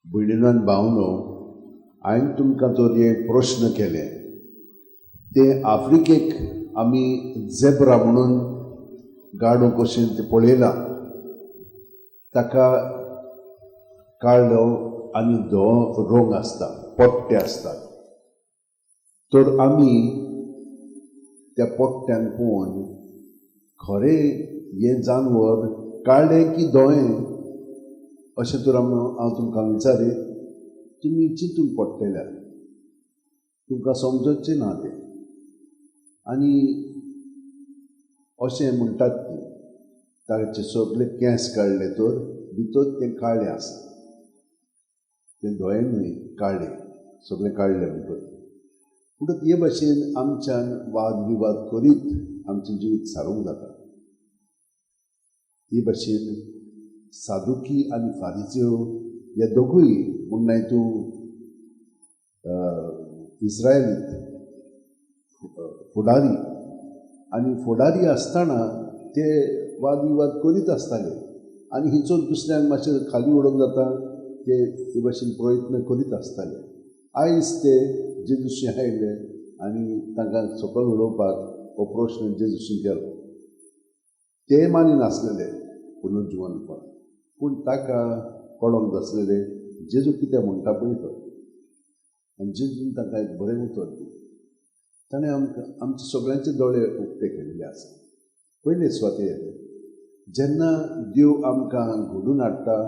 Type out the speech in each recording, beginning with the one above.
भयणीनो आनी भावनो, हांवें तुमकां जो एक प्रश्न केले ते आफ्रिकेक आमी झेब्रा म्हणून गाडो कशें ते पळयलां, ताका काळो आनी धवो रंग आसता, पट्टे आसतात. तर आमी त्या पट्ट्यान पळोवन खरें हें जानवर काळें की धवें अशें तर हांव तुमकां विचारी, तुमी चिंतून पडटल्यार तुमकां समजचें ना तें. आनी अशें म्हणटात की ताचे सगळे केंस काडले तर भितर तें काळें आसा, तें धवें न्हय, काळें, सगळें काडलें भितर. म्हणटच हे भाशेन आमच्यान वाद विवाद करीत आमचें जिवीत सारूंक जाता. हे भाशेन सादुकी आनी फारिझेव हे दोगूय म्हणून तूं इस्रायलींत फुडारी आनी फुडारी आसतना ते वाद विवाद करीत आसताले आनी हिचो दुसऱ्यांक मातशें खाली उडोवंक जाता ते हे भाशेन प्रयत्न करीत आसताले. आयज ते जेजूशी आयले आनी तांकां सकयल उडोवपाक हो प्रश्न जेजूशी केलो. ते मानिनासलेले पुनर्जीवनपण, पूण ताका कळोंक जासलेले जेजू कितें म्हणटा पळय तो. आनी जेजून तांकां एक बरें उतर दिलें. ताणें आमचे सगळ्यांचे दोळे उक्ते केल्ले आसा. पयले सुवातेर जेन्ना देव आमकां घडोवन हाडटा,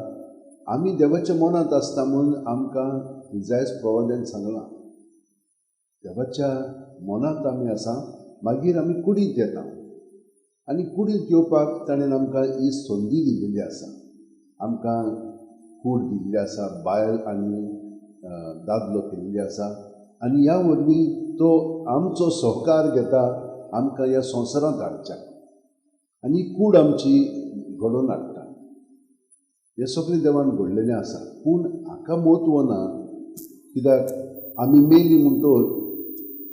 आमी देवाच्या मनांत आसता म्हणून आमकां इजायस प्रवाद्यान सांगलां. देवाच्या मनांत आमी आसा, मागीर आमी कुडींत येता आनी कुडींत येवपाक ताणें आमकां ही संदी दिलेली आसा. आमकां कूड दिल्ली आसा, बायल आनी दादलो केल्ली आसा आनी ह्या वरवीं तो आमचो सहकार घेता आमकां ह्या संवसारांत हाडच्याक आनी कूड आमची घडोवन हाडटा. हें सगळें देवान घडलेलें आसा. पूण हाका म्हत्व ना, कित्याक आमी मेली म्हणटोच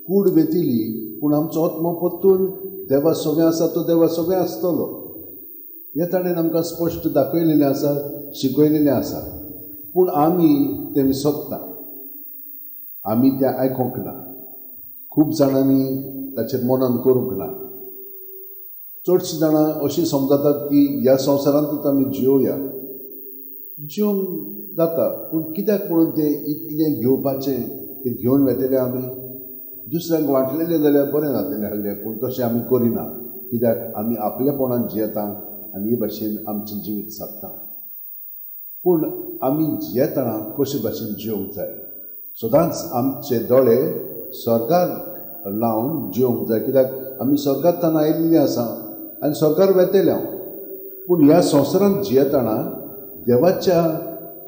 कूड वेतिली पूण आमचो आत्मो परतून देवा सगळें आसा तो देवा सगळें आसतलो. हें ताणें आमकां स्पश्ट दाखयलेलें आसा, शिकयलेलें आसा. पूण आमी तें विसरता, आमी तें आयकोंक ना. खूब जाणांनी ताचेर मनान करूंक ना. चडशीं जाणां अशीं समजतात की ह्या संवसारांतूच आमी जियोया. जिवंक जाता, पूण कित्याक म्हणून तें इतलें घेवपाचें, तें घेवन वेतले आमी. दुसऱ्यांक वांटलेलें जाल्यार बरें जातलें आहलें, पूण तशें आमी करिना. कित्याक आमी आपलेपणान जियेता आनी हे भाशेन आमचें जिवीत सादता. पूण आमी जियेतना कशे भाशेन जिवंक जाय. सदांच आमचे दोळे स्वर्गार लावन जिवंक जाय, कित्याक आमी स्वर्गांतल्यान आयिल्लीं आसा आनी स्वर्गार वेतले. पूण ह्या संवसारांत जियेतना देवाच्या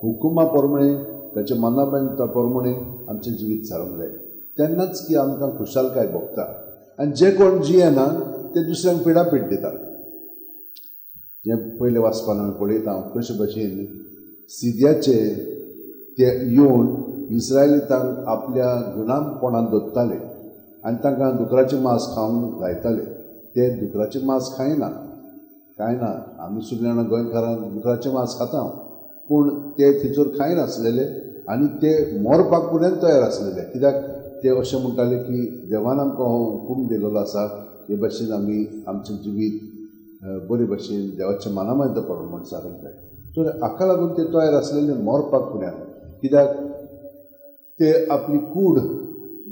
हुकुमा प्रमाणे, ताच्या मनाबांता प्रमाणे आमचें जिवीत सारूंक जाय. तेन्नाच की आमकां खुशालकाय भोगता. आनी जे कोण जियेना ते दुसऱ्यांक पिडापीड दितात. जें पयलें वाचपान आमी पळयता कशे भाशेन सिरियाचे ते येवन इस्रायलींतांक आपल्या गुलामपणान दवरताले आनी तांकां दुकराचें मांस खावंक लायताले. ते दुकराचें मांस खायना, कांय ना. आमी सगळीं जाणां गोंयकारां दुकराचें मांस खाता, पूण ते थिचोर खायनासलेले आनी ते मरपाक पर्यंत तयार आसलेले. कित्याक ते अशें म्हणटाले की देवान आमकां हो हुकूम दिलेलो आसा, हे भाशेन आमी आमचें जिवीत बरे भाशेन देवाच्या मनामायत प्रमाण सारूंक जाय. तर हाका लागून ते तयार आसलेले मरपाक पर्यंत. कित्याक ते आपली कूड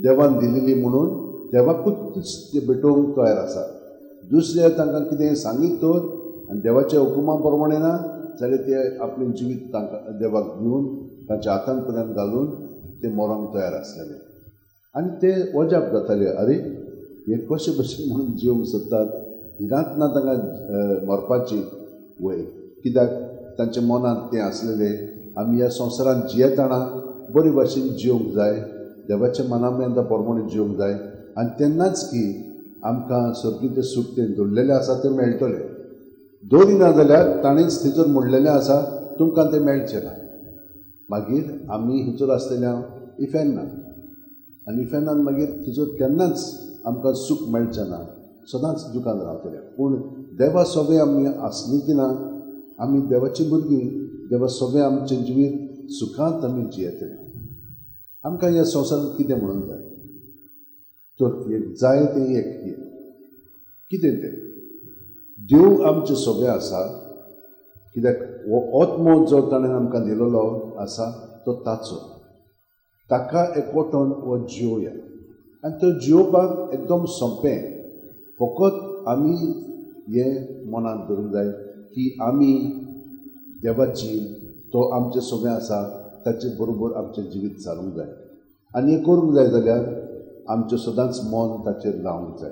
देवान दिलेली म्हणून देवाकूच ते भेटोवंक तयार आसात. दुसरे तांकां कितें सांगीत तर आनी देवाच्या हुकुमा प्रमाणे ना जाल्यार ते आपलें जिवीत तांकां देवाक दिवन तांच्या हातान पर्यंत घालून ते मरोंक तयार आसलेले. आनी ते वजाप जाताले, अरे हे कशे भाशेन म्हणून जिवंक सोदतात. भिरांत ना तांकां मरपाची वय, कित्याक तांच्या मनांत तें आसलेले आमी ह्या संवसारांत जियेतना बरे भाशेन जिवंक जाय, देवाच्या मनामेंता प्रमाणे जिवंक जाय. आनी तेन्नाच की आमकां सर्गीचें सूख तें दवरलेलें आसा तें मेळटलें. दवरिना जाल्यार ताणेंच थिचोर म्हणलेलें आसा तुमकां तें मेळचें ना. मागीर आमी हिचोर आसलेल्या इफेन्ना आनी इफेन्नान मागीर थिचोर केन्नाच आमकां सूख मेळचें ना, सदांच दुकान रावतलें. पूण देवा सगळें आमी आसलीं की ना, आमी देवाचीं भुरगीं, देवा सगळें आमचें जिवीत सुखांत आमी जियेतले. आमकां ह्या संवसारांत कितें म्हणून जाय तर एक जाय तें एक कितें तें देव आमचें सगळें आसा. कित्याक हो आत्मो जो ताणें आमकां दिलेलो आसा तो ताका एकवटून हो जिवोया. आनी तो जिवोवपाक एकदम सोंपें. फकत आमी हें मनांत दवरूंक जाय की आमी देवाची तो आमचें सगळें आसा ताचे बरोबर आमचें जिवीत चालूंक जाय. आनी हें करूंक जाय जाल्यार आमचें सदांच मन ताचेर लावंक जाय.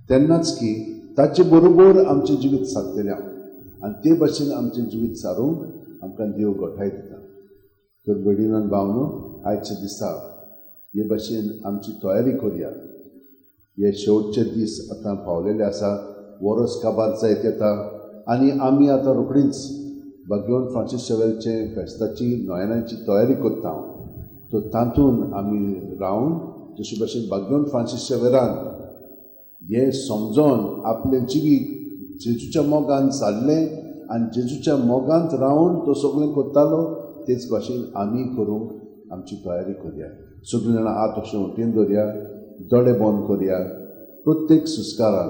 तेन्नाच की ताचे बरोबर आमचें जिवीत सारतलें आनी ते भाशेन आमचें जिवीत सारूंक आमकां देव घटाय दिता. तर भयणीनो आनी भावनो, आयच्या दिसा हे भाशेन आमची तयारी करया. हे शेवटचे दीस आतां पावलेले आसा. वर्स काबार जायत येता आनी आमी आतां रोखडीच भगवंत फ्रांसीस शेवेरचे फेस्ताची नोयनांची तयारी करता. तर तातूंत आमी रावन जशे भाशेन भगवंत फ्रांसीस शेवेरान हें समजोन आपलें जिवीत जेजूच्या मोगान जाल्लें आनी जेजूच्या मोगांत रावन तो सगळें करतालो तेच भाशेन आमी करूंक आमची तयारी करया. सगळीं जाणां हात अशें वटेन दवरया, दोळे बंद करया. प्रत्येक सुस्कारान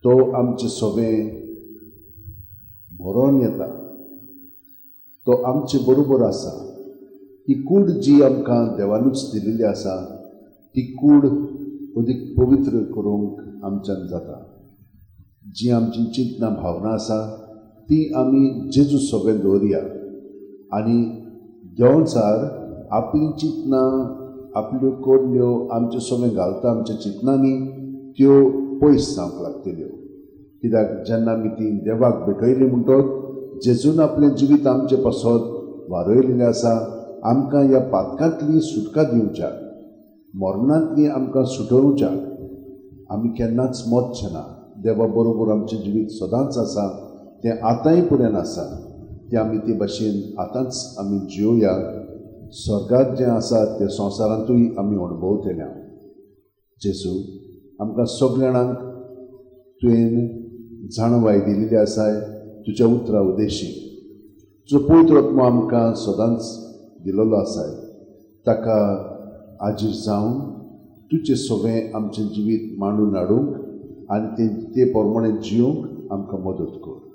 तो आमचें सगळें भरोन येता. तो आमचे बरोबर आसा. ही कूड जी आमकां देवानूच दिलेली आसा ती कूड अदीक पवित्र करूंक आमच्यान जाता. जी आमची चिंतना भावना आसा ती आमी जेजू सगळें दवरया आनी देंवचार आपली चिंतना आपल्यो कोडल्यो आमचें सगळें घालता आमच्या चिंतनांनी त्यो पयस जावंक लागतल्यो. कित्याक जेन्ना आमी ती देवाक भेटयली म्हणटच जेजून आपलें जिवीत आमचे पासत वारयलेलें आसा. आमकां ह्या पातकांतली सुटका दिवच्या, मरणांतली आमकां सुटोवच्या. आमी केन्नाच मरचे ना. देवा बरोबर आमचें जिवीत सदांच आसा. तें आतांय फुडें आसा. तें आमी ते भाशेन आतांच आमी जिवोया. स्वर्गांत जें आसा तें संवसारांतूय आमी अणभवतले. जेजू आमकां सगळ्या जाणांक तुवें जाणवाय दिलेली आसा तुज्या उतरां उदेशी. तुजो पवित्र आत्मो आमकां सदांच दिलेलो आसा. ताका आजीर जावन तुजें सगळें आमचें जिवीत मांडून हाडूंक आनी ते प्रमाणें जिवंक आमकां मदत कर.